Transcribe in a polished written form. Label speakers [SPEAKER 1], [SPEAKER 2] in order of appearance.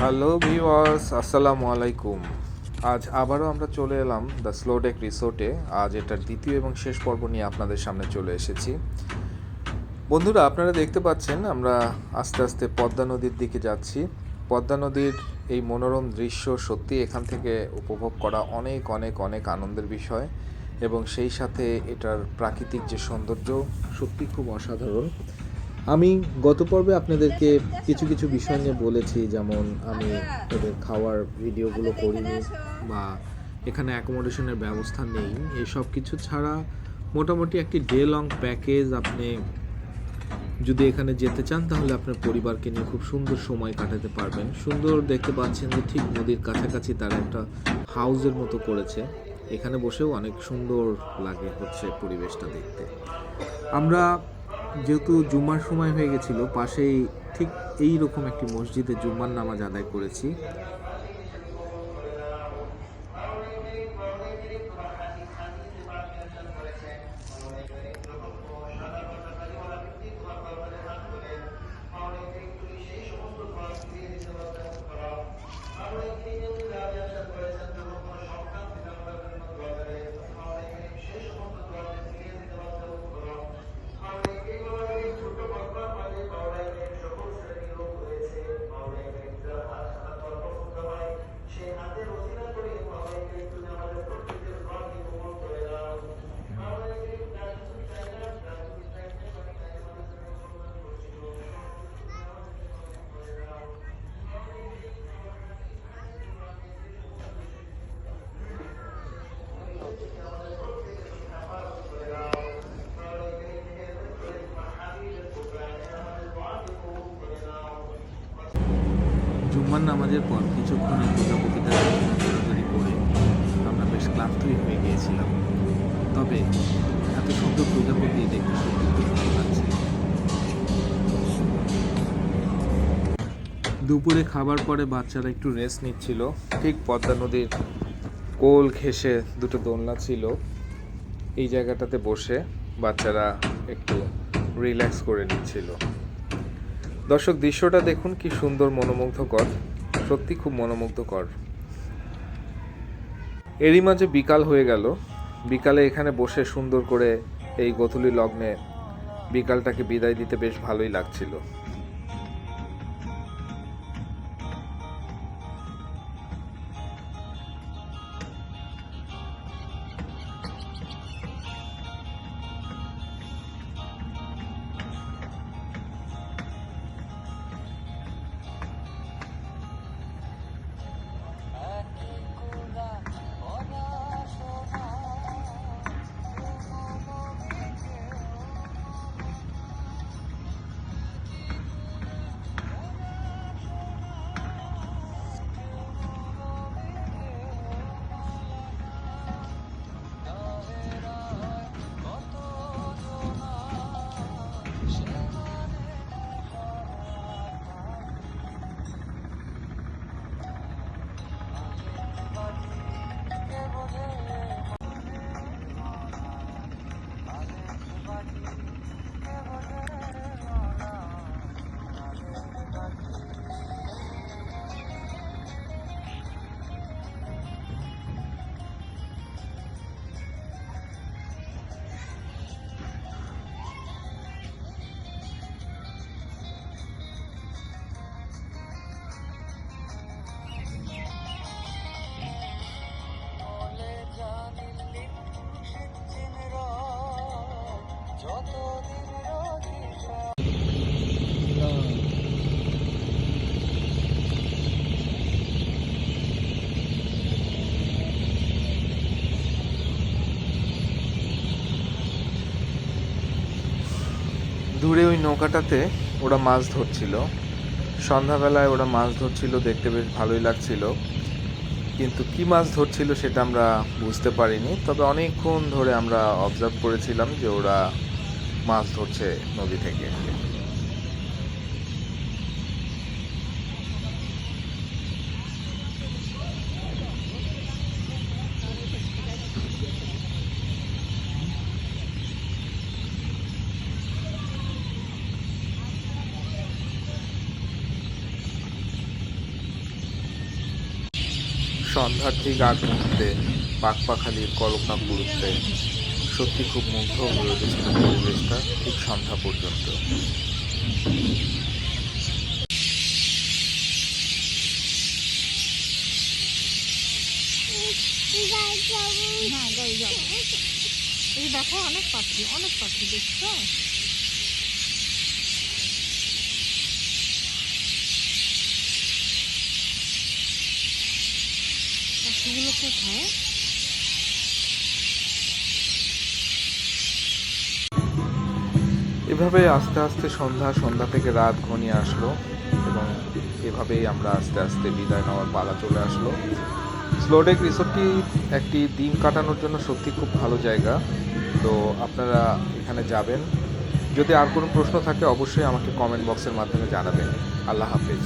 [SPEAKER 1] Hello viewers, আসসালামু আলাইকুম। আজ আবারও আমরা চলে এলাম দ্য স্লো ডেক রিসোর্টে। আজ এটার দ্বিতীয় এবং শেষ পর্ব নিয়ে আপনাদের সামনে চলে এসেছি। বন্ধুরা, আপনারা দেখতে পাচ্ছেন আমরা আস্তে আস্তে পদ্মা নদীর দিকে যাচ্ছি। পদ্মা নদীর এই মনোরম দৃশ্য সত্যি এখান থেকে উপভোগ করা অনেক অনেক অনেক আনন্দের বিষয়, এবং সেই সাথে এটার প্রাকৃতিক যে সৌন্দর্য সত্যি খুব অসাধারণ। আমি গত পর্বে আপনাদেরকে কিছু কিছু বিষয় নিয়ে বলেছি, যেমন আমি ওদের খাওয়ার ভিডিওগুলো করিনি বা এখানে অ্যাকোমোডেশনের ব্যবস্থা নেই। এসব কিছু ছাড়া মোটামুটি একটি ডে লং প্যাকেজ আপনি যদি এখানে যেতে চান তাহলে আপনার পরিবারকে নিয়ে খুব সুন্দর সময় কাটাতে পারবেন। সুন্দর দেখতে পাচ্ছেন যে ঠিক নদীর কাছাকাছি তারা একটা হাউসের মতো করেছে, এখানে বসেও অনেক সুন্দর লাগে হচ্ছে পরিবেশটা দেখতে। আমরা যেহেতু জুম্মার সময় হয়ে গেছিল, পাশেই ঠিক এই রকম একটি মসজিদে জুম্মার নামাজ আদায় করেছি। জুম্মার নামাজের পর কিছুক্ষণের প্রজাপতিটা দৌড়াদৌড়ি করে আমরা বেশ ক্লান্তই হয়ে গিয়েছিলাম, তবে এত সুন্দর প্রজাপতি দেখতে সত্যি খুব ভালো লাগছে। দুপুরে খাবার পরে বাচ্চারা একটু রেস্ট নিচ্ছিল। ঠিক পদ্মা নদীর কোল ঘেঁষে দুটো দোলনা ছিল, এই জায়গাটাতে বসে বাচ্চারা একটু রিল্যাক্স করে নিচ্ছিল। দর্শক, দৃশ্যটা দেখুন কি সুন্দর, মনোমুগ্ধকর, সত্যি খুব মনোমুগ্ধকর। এরই মাঝে বিকাল হয়ে গেল। বিকালে এখানে বসে সুন্দর করে এই গোধূলি লগ্নে বিকালটাকে বিদায় দিতে বেশ ভালোই লাগছিল। দূরে ওই নৌকাটাতে ওরা মাছ ধরছিল, সন্ধ্যাবেলায় ওরা মাছ ধরছিল, দেখতে বেশ ভালোই লাগছিল, কিন্তু কি মাছ ধরছিল সেটা আমরা বুঝতে পারিনি। তবে অনেকক্ষণ ধরে আমরা অবজার্ভ করেছিলাম যে ওরা মাছ ধরছে নদী থেকে। সন্ধ্যার ঠিক আগ মুহূর্তে পাখপাখালির কলকাতা পুরুত্বে সত্যি খুব মুগ্ধ হয়ে উঠেছিল পরিবেশটা ঠিক সন্ধ্যা পর্যন্ত।
[SPEAKER 2] এই দেখো অনেক পাখি দেখছো? পাখিগুলো কোথায়?
[SPEAKER 1] এভাবে আস্তে আস্তে সন্ধ্যা থেকে রাত ঘনিয়ে আসলো এবং এভাবেই আমরা আস্তে আস্তে বিদায় নেওয়ার পালা চলে আসলো। স্লোডেক রিসোর্টটি একটি দিন কাটানোর জন্য সত্যি খুব ভালো জায়গা। তো আপনারা এখানে যাবেন। যদি আর কোনো প্রশ্ন থাকে অবশ্যই আমাকে কমেন্ট বক্সের মাধ্যমে জানাবেন। আল্লাহ হাফেজ।